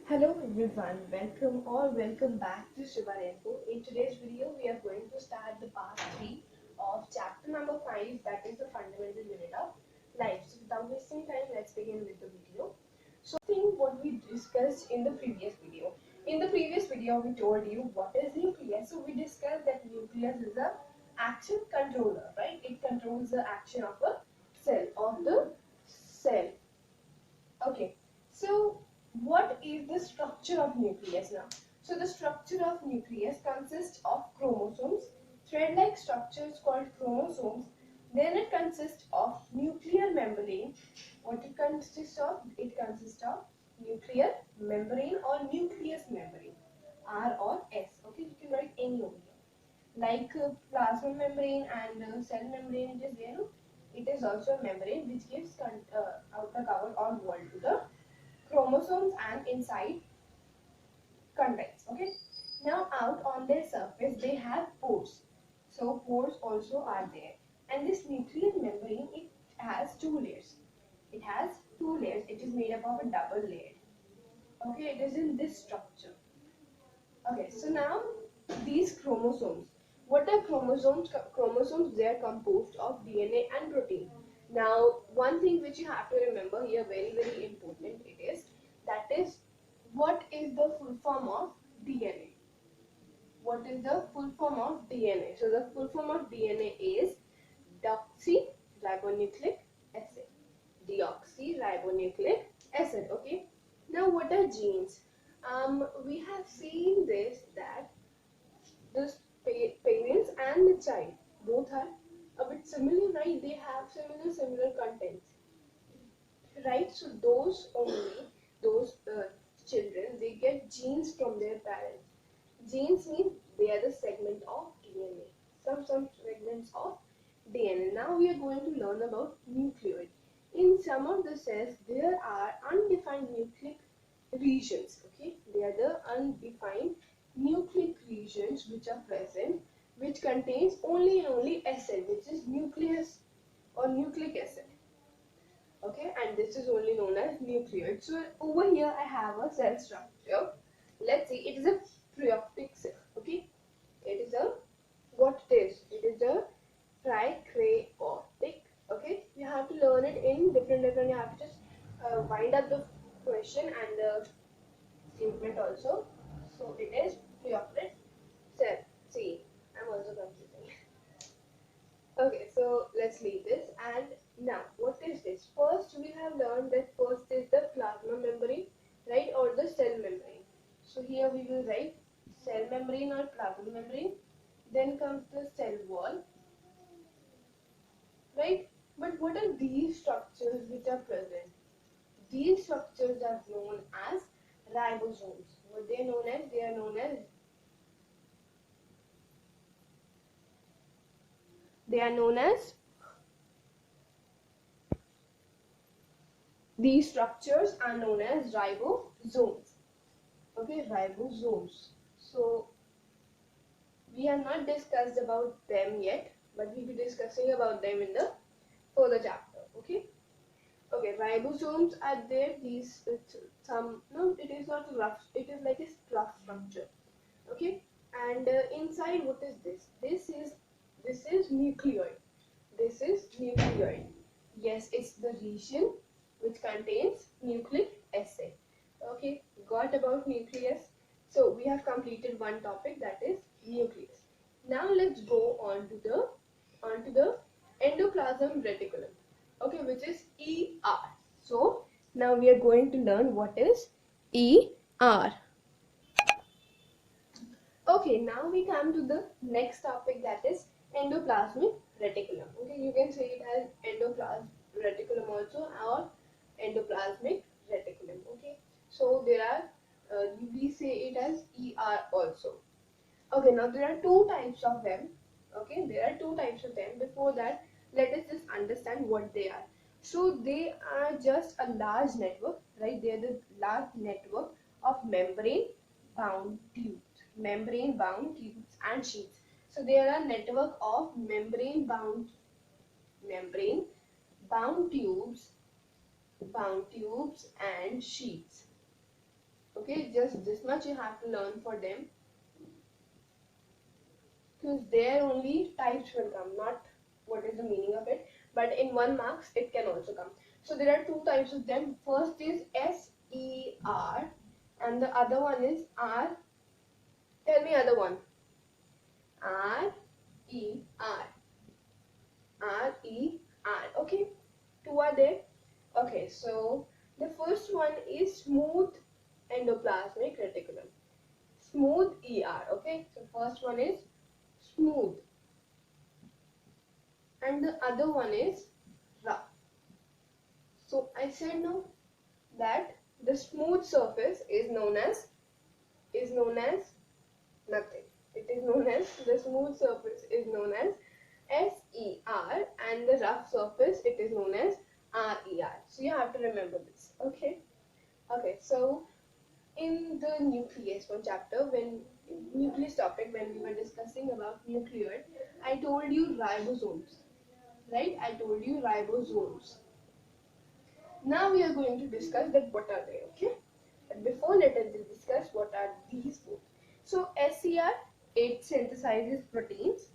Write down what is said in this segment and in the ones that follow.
Hello everyone, welcome back to Shiva Info. In today's video, we are going to start the part 3 of chapter number 5, that is the fundamental unit of life. So without wasting time, let's begin with the video. So I think what we discussed in the previous video. In the previous video, we told you what is nucleus. So we discussed that nucleus is a action controller, right? It controls the action of a cell. Okay, so what is the structure of nucleus now? So the structure of nucleus consists of chromosomes, thread-like structures called chromosomes. Then it consists of nuclear membrane. What it consists of? It consists of nuclear membrane or nucleus membrane, R or S. Okay, you can write any over here. Like plasma membrane and cell membrane, it is there. No? It is also a membrane which gives outer cover or wall to the chromosomes and inside contains. Okay. Now out on their surface they have pores. So pores also are there. And this nuclear membrane, it has two layers. It has two layers. It is made up of a double layer. Okay, it is in this structure. Okay, so now these chromosomes. What are chromosomes? Chromosomes, they are composed of DNA and protein. Now, one thing which you have to remember here, very important, it is that is what is the full form of DNA? What is the full form of DNA? So the full form of DNA is deoxyribonucleic acid. Deoxyribonucleic acid. Okay. Now, what are genes? We have seen this that the parents and the child both are a bit similar, right? They have similar contents, right? So those children, they get genes from their parents. Genes mean they are the segment of DNA. Some segments of DNA. Now we are going to learn about nucleoid. In some of the cells, there are undefined nucleic regions. Okay, they are the undefined nucleic regions which are present, which contains only and only SN, which is nucleus or nucleic acid. Okay, and this is only known as nucleoid. So over here I have a cell structure. Let's see, it is a prokaryotic cell. Okay, it is a what it is? It is a prokaryotic. Okay, you have to learn it in different. You have to just wind up the question and the statement also. So it is prokaryotic cell. See, I'm also confusing. Okay, so let's leave this. And now, what is this? First, we have learned that first is the plasma membrane, right, or the cell membrane. So here we will write cell membrane or plasma membrane. Then comes the cell wall, right? But what are these structures which are present? These structures are known as ribosomes. What they are known as? They are known as these structures are known as ribosomes. Okay, ribosomes. So we have not discussed about them yet, but we'll be discussing about them in the further chapter. Okay. Okay, ribosomes are there. These it is not rough. It is like a rough structure. Okay, and inside what is this? This is nucleoid. This is nucleoid. Yes, it's the region which contains nucleic acid. Okay, got about nucleus. So we have completed one topic, that is nucleus. Now let's go on to the endoplasm reticulum. Okay, which is ER. So now we are going to learn what is ER. Okay, now we come to the next topic, that is endoplasmic reticulum. Okay, you can say it as endoplasmic reticulum also or endoplasmic reticulum. Okay, so there are we say it as ER also. Okay, now there are two types of them. Okay, there are two types of them. Before that, let us just understand what they are. So they are just a large network, right? They are the large network of membrane-bound tubes and sheets. So there are network of membrane-bound tubes and sheets. Okay, just this much you have to learn for them, because there only types will come, not what is the meaning of it, but in 1 marks it can also come. So there are two types of them. First is SER and the other one is R. Tell me other one. RER. RER. Okay, two are there. Okay, so the first one is smooth endoplasmic reticulum. Smooth ER. Okay, so first one is smooth and the other one is rough. So I said now that the smooth surface is known as nothing. It is known as, the smooth surface is known as SER and the rough surface it is known as RER. So you have to remember this. Okay. Okay. So in the nucleus one chapter, when nucleus topic, when we were discussing about nucleoid, I told you ribosomes. Right? I told you ribosomes. Now we are going to discuss that what are they, okay? But before, let us discuss what are these both. So SCR, it synthesizes proteins,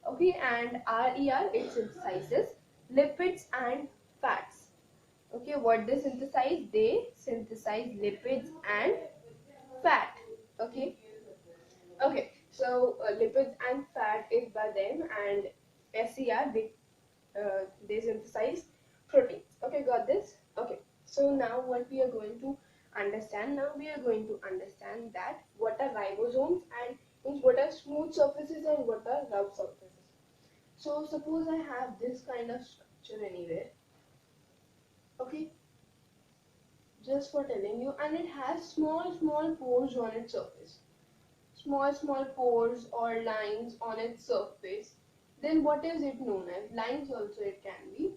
okay, and RER, it synthesizes lipids and fats. Okay, what they synthesize? They synthesize lipids and fat. Okay. Okay, so lipids and fat is by them, and SCR, they synthesize proteins. Okay, got this? Okay, so now what we are going to understand, now we are going to understand that what are ribosomes and means what are smooth surfaces and what are rough surfaces. So suppose I have this kind of structure anywhere, okay, just for telling you, and it has small pores on its surface, small pores or lines on its surface. Then what is it known as? Lines also it can be.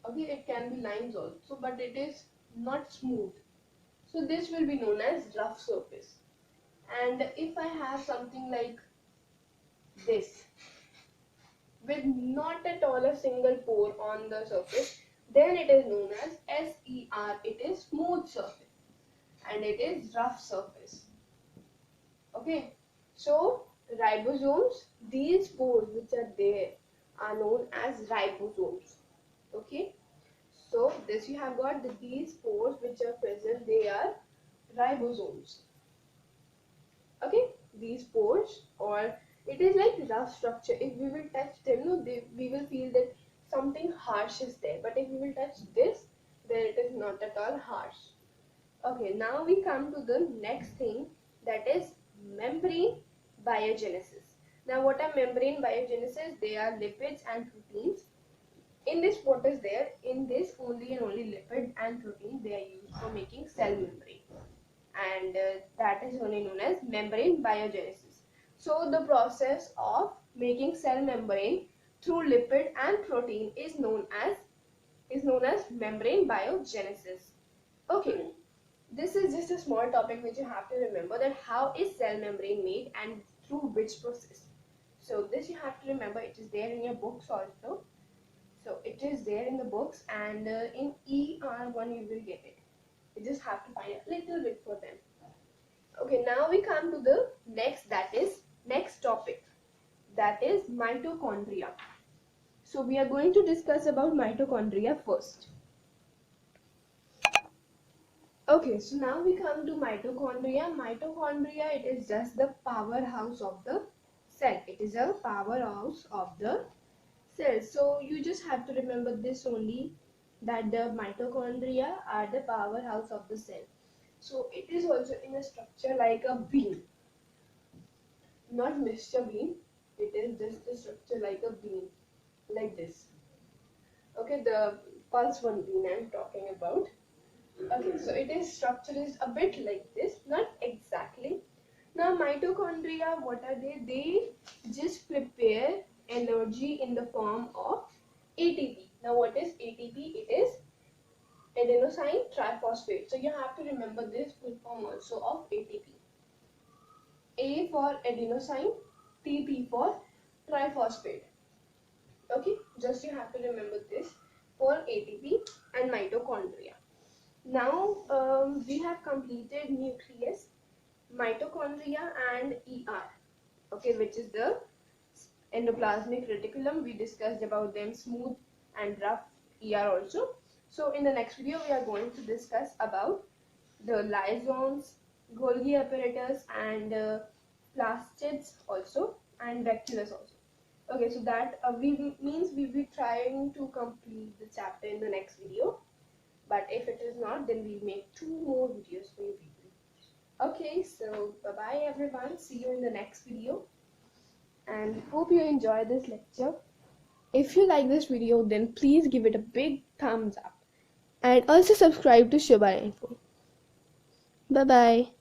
Okay, it can be lines also, but it is not smooth. So this will be known as rough surface. And if I have something like this, with not at all a single pore on the surface, then it is known as SER. It is smooth surface and it is rough surface. Okay, so ribosomes, these pores which are there are known as ribosomes. Okay, so this you have got these pores which are present, they are ribosomes. Okay, these pores, or it is like rough structure. If we will touch them, no, we will feel that something harsh is there. But if we will touch this, then it is not at all harsh. Okay, now we come to the next thing, that is membrane biogenesis. Now what are membrane biogenesis? They are lipids and proteins. In this, what is there? In this, only and only lipid and protein, they are used for making cell membrane, and that is only known as membrane biogenesis. So the process of making cell membrane through lipid and protein is known as membrane biogenesis. Okay, this is just a small topic which you have to remember, that how is cell membrane made and through which process. So this you have to remember. It is there in your books also. So it is there in the books, and in ER1 you will get it. You just have to find a little bit for them. Okay, now we come to the next topic, that is mitochondria. So we are going to discuss about mitochondria first. Okay, so now we come to mitochondria. Mitochondria, it is just the powerhouse of the cell. It is a powerhouse of the cell. So you just have to remember this only, that the mitochondria are the powerhouse of the cell. So it is also in a structure like a bean, not Mr. Bean. It is just a structure like a bean, like this. Okay, the pulse one bean I am talking about. Okay, so it is structure is a bit like this, not exactly. Now mitochondria, what are they? They just prepare energy in the form of ATP. Now what is ATP? It is adenosine triphosphate. So you have to remember this full form also of ATP. A for adenosine, TP for triphosphate. Okay, just you have to remember this for ATP and mitochondria. Now we have completed nucleus, mitochondria and ER, okay, which is the endoplasmic reticulum. We discussed about them, smooth and rough ER also. So in the next video we are going to discuss about the lysosomes, Golgi apparatus and plastids also, and vacuoles also. Okay, so that we will be trying to complete the chapter in the next video, but if it is not, then we'll make 2 more videos for you people. Okay, so bye bye everyone, see you in the next video and hope you enjoy this lecture. If you like this video, then please give it a big thumbs up and also subscribe to Shubha Info. Bye bye.